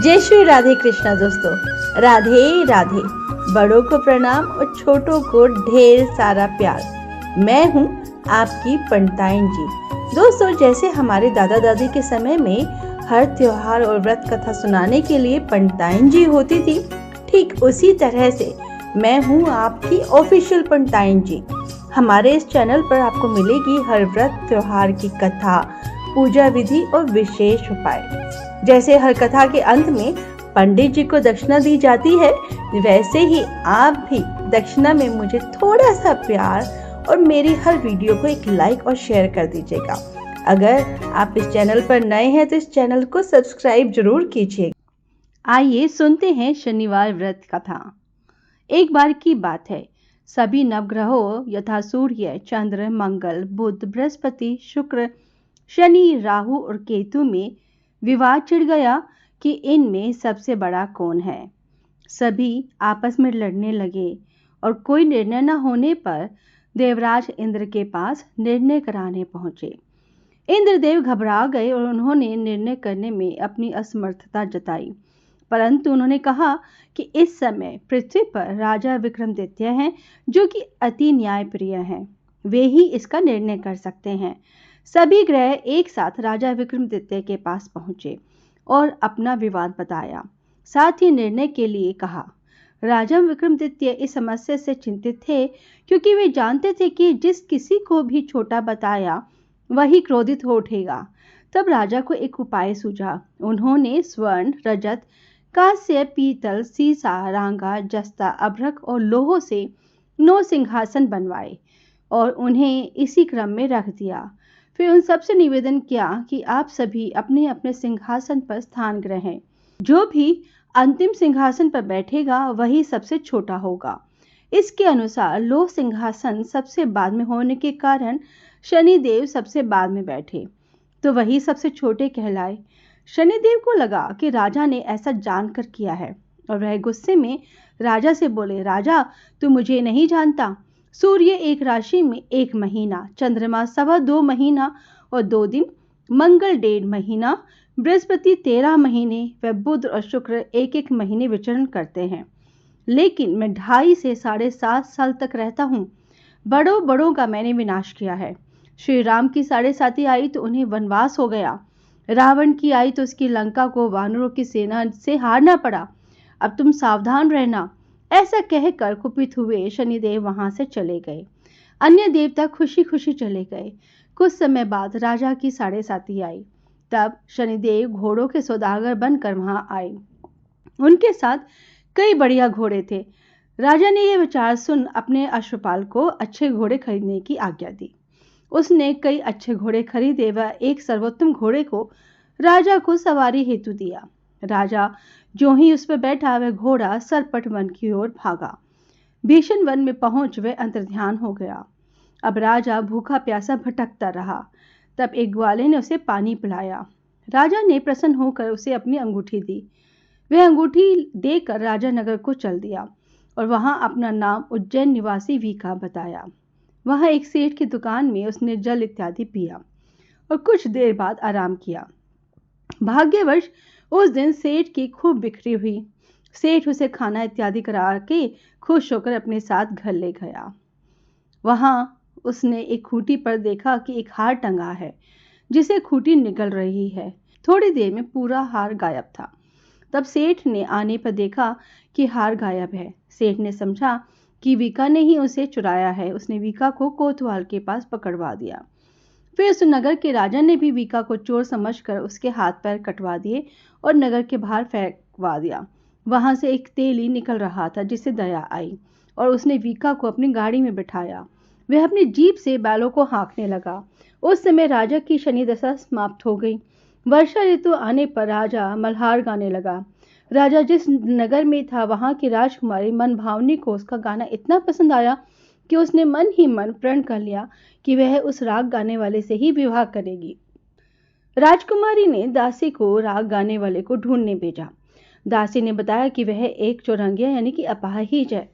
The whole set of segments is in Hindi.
जय श्री राधे कृष्णा दोस्तों, राधे राधे। बड़ों को प्रणाम और छोटों को ढेर सारा प्यार। मैं हूँ आपकी पंडिताइन जी। दोस्तों, जैसे हमारे दादा दादी के समय में हर त्योहार और व्रत कथा सुनाने के लिए पंडिताइन जी होती थी, ठीक उसी तरह से मैं हूँ आपकी ऑफिशियल पंडिताइन जी। हमारे इस चैनल पर आपको मिलेगी हर व्रत त्योहार की कथा, पूजा विधि और विशेष उपाय। जैसे हर कथा के अंत में पंडित जी को दक्षिणा दी जाती है, वैसे ही आप भी दक्षिणा में मुझे थोड़ा सा प्यार और मेरी हर वीडियो को एक लाइक और शेयर कर दीजिएगा। अगर आप इस चैनल पर नए हैं तो इस चैनल को सब्सक्राइब जरूर कीजिएगा। आइए सुनते हैं शनिवार व्रत कथा। एक बार की बात है, सभी नवग्रहों यथा सूर्य, चंद्र, मंगल, बुध, बृहस्पति, शुक्र, शनि, राहु और केतु में विवाद छिड़ गया कि इनमें सबसे बड़ा कौन है। सभी आपस में लड़ने लगे और कोई निर्णय न होने पर देवराज इंद्र के पास निर्णय कराने पहुंचे। इंद्रदेव घबरा गए और उन्होंने निर्णय करने में अपनी असमर्थता जताई, परंतु उन्होंने कहा कि इस समय पृथ्वी पर राजा विक्रमादित्य हैं, जो कि अति न्यायप्रिय हैं। वे ही इसका निर्णय कर सकते हैं। सभी ग्रह एक साथ राजा विक्रमादित्य के पास पहुंचे और अपना विवाद बताया, साथ ही निर्णय के लिए कहा। राजा विक्रमादित्य इस समस्या से चिंतित थे, क्योंकि वे जानते थे कि जिस किसी को भी छोटा बताया वही क्रोधित हो उठेगा। तब राजा को एक उपाय सूझा। उन्होंने स्वर्ण, रजत, कांस्य, पीतल, सीसा, रांगा, जस्ता, अभ्रक और लोहों से 9 सिंहासन बनवाए और उन्हें इसी क्रम में रख दिया। फिर उन सबसे निवेदन किया कि आप सभी अपने अपने सिंहासन पर स्थान ग्रहण। जो भी अंतिम सिंहासन पर बैठेगा वही सबसे छोटा होगा। इसके अनुसार लोह सिंहासन सबसे बाद में होने के कारण शनिदेव सबसे बाद में बैठे, तो वही सबसे छोटे कहलाए। शनिदेव को लगा कि राजा ने ऐसा जानकर किया है और वह गुस्से में राजा से बोले, राजा, तू मुझे नहीं जानता। सूर्य एक राशि में 1 महीना, चंद्रमा 2.25 महीना और 2 दिन, मंगल 1.5 महीना, बृहस्पति 13 महीने व बुध और शुक्र 1-1 महीने विचरण करते हैं। लेकिन मैं 2.5 से 7.5 साल तक रहता हूँ। बड़ों बड़ों का मैंने विनाश किया है। श्री राम की 7.5 आई तो उन्हें वनवास हो गया। रावण की आई तो उसकी लंका को वानरों की सेना से हारना पड़ा। अब तुम सावधान रहना। ऐसा कहकर कुपित हुए शनिदेव वहां से चले गए। अन्य देवता खुशी खुशी चले गए। कुछ समय बाद राजा की 7.5 आई। तब शनिदेव घोड़ों के सौदागर बनकर वहां आए। उनके साथ कई बढ़िया घोड़े थे। राजा ने यह विचार सुन अपने अश्वपाल को अच्छे घोड़े खरीदने की आज्ञा दी। उसने कई अच्छे घोड़े खरीदे व एक सर्वोत्तम घोड़े को राजा को सवारी हेतु दिया। राजा जो ही उस पर बैठा, वह घोड़ा सरपट वन की ओर भागा। भीषण वन में पहुंच वह अंतर्ध्यान हो गया। अब राजा भूखा प्यासा भटकता रहा। तब एक ग्वाले ने उसे पानी पिलाया। राजा ने प्रसन्न होकर उसे अपनी अंगूठी दी। वह अंगूठी देकर राजा नगर को चल दिया और वहां अपना नाम उज्जैन निवासी वीका बताया। वहां एक सेठ की दुकान में उसने जल इत्यादि पिया और कुछ देर बाद आराम किया। भाग्यवश उस दिन सेठ की खूब बिक्री हुई। सेठ उसे खाना इत्यादि करा के खुश होकर अपने साथ घर ले गया। वहां उसने एक खूंटी पर देखा कि एक हार टंगा है, जिसे खूंटी निगल रही है। थोड़ी देर में पूरा हार गायब था। तब सेठ ने आने पर देखा कि हार गायब है। सेठ ने समझा कि वीका ने ही उसे चुराया है। उसने वीका को कोतवाल के पास पकड़वा दिया। फिर उस नगर के राजा ने भी वीका को चोर समझकर उसके हाथ पैर कटवा दिए और नगर के बाहर फेंकवा दिया। वहां से एक तेली निकल रहा था, जिसे दया आई और उसने वीका को अपनी गाड़ी में बिठाया। वह अपनी जीप से बैलों को हाँकने लगा। उस समय राजा की शनि दशा समाप्त हो गई। वर्षा ऋतु आने पर राजा मल्हार गाने लगा। राजा जिस नगर में था, वहां की राजकुमारी मनभावनी को उसका गाना इतना पसंद आया कि उसने मन ही मन प्रण कर लिया कि वह उस राग गाने वाले से ही विवाह करेगी। राजकुमारी ने दासी को राग गाने वाले को ढूंढने भेजा। दासी ने बताया कि वह एक चौरंगिया यानी कि अपाहिज है,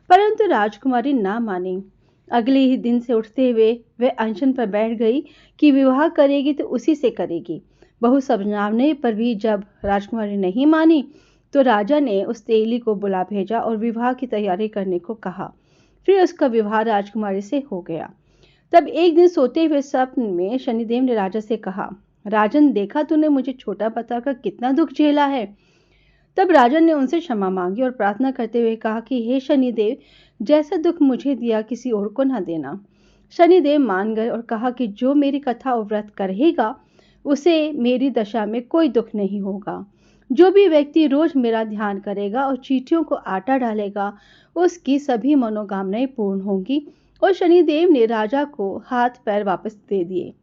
परंतु राजकुमारी ना मानी। अगले ही दिन से उठते हुए वह अनशन पर बैठ गई कि विवाह करेगी तो उसी से करेगी। बहु समझाने पर भी जब राजकुमारी नहीं मानी तो राजा ने उस तेली को बुला भेजा और विवाह की तैयारी करने को कहा। फिर उसका विवाह राजकुमारी से हो गया। तब एक दिन सोते हुए स्वप्न में शनिदेव ने राजा से कहा, राजन, देखा तूने मुझे छोटा बताकर कितना दुख झेला है। तब राजा ने उनसे क्षमा मांगी और प्रार्थना करते हुए कहा कि हे शनिदेव, जैसा दुख मुझे दिया किसी और को न देना। शनिदेव मान गए और कहा कि जो मेरी कथा और व्रत करेगा उसे मेरी दशा में कोई दुख नहीं होगा। जो भी व्यक्ति रोज मेरा ध्यान करेगा और चींटियों को आटा डालेगा उसकी सभी मनोकामनाएं पूर्ण होंगी। और शनिदेव ने राजा को हाथ पैर वापस दे दिए।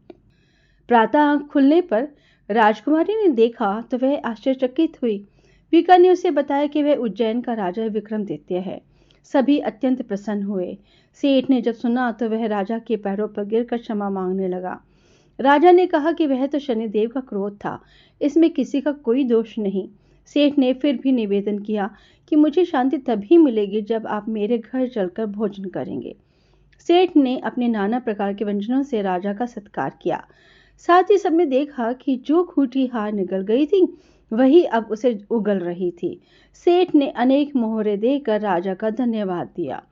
प्रातः आंख खुलने पर राजकुमारी ने देखा तो वह आश्चर्यचकित हुई। पीका ने उसे बताया कि वह उज्जैन का राजा विक्रमादित्य है। सभी अत्यंत प्रसन्न हुए। सेठ ने जब सुना तो वह राजा के पैरों पर गिरकर क्षमा मांगने लगा। राजा ने कहा कि वह तो शनिदेव का क्रोध था, इसमें किसी का कोई दोष नहीं। सेठ ने फिर भी निवेदन किया कि मुझे शांति तभी मिलेगी जब आप मेरे घर चलकर भोजन करेंगे। सेठ ने अपने नाना प्रकार के व्यंजनों से राजा का सत्कार किया। साथ ही सबने देखा कि जो खूंटी हार निकल गई थी वही अब उसे उगल रही थी। सेठ ने अनेक मोहरे देकर राजा का धन्यवाद दिया।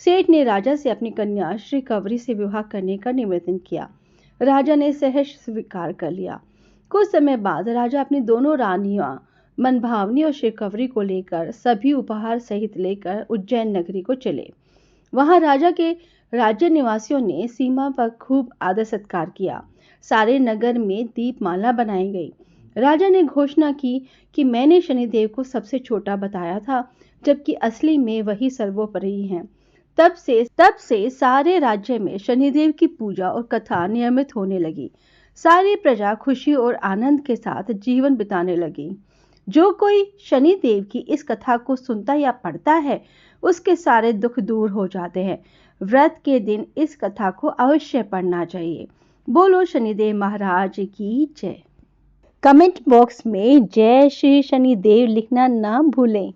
सेठ ने राजा से अपनी कन्या श्री कंवरी से विवाह करने का निवेदन किया। राजा ने सहर्ष स्वीकार कर लिया। कुछ समय बाद राजा अपनी दोनों रानियां मनभावनी और श्री कंवरी को लेकर सभी उपहार सहित लेकर उज्जैन नगरी को चले। वहां राजा के राज्य निवासियों ने सीमा पर खूब आदर सत्कार किया। सारे नगर में दीपमाला बनाई गई। राजा ने घोषणा की कि मैंने शनिदेव को सबसे छोटा बताया था, जबकि असली में वही सर्वोपरि हैं। तब से सारे राज्य में शनिदेव की पूजा और कथा नियमित होने लगी। सारी प्रजा खुशी और आनंद के साथ जीवन बिताने लगी। जो कोई शनिदेव की इस कथा को सुनता या पढ़ता है उसके सारे दुख दूर हो जाते हैं। व्रत के दिन इस कथा को अवश्य पढ़ना चाहिए। बोलो शनिदेव महाराज की जय। कमेंट बॉक्स में जय श्री शनिदेव लिखना ना भूलें।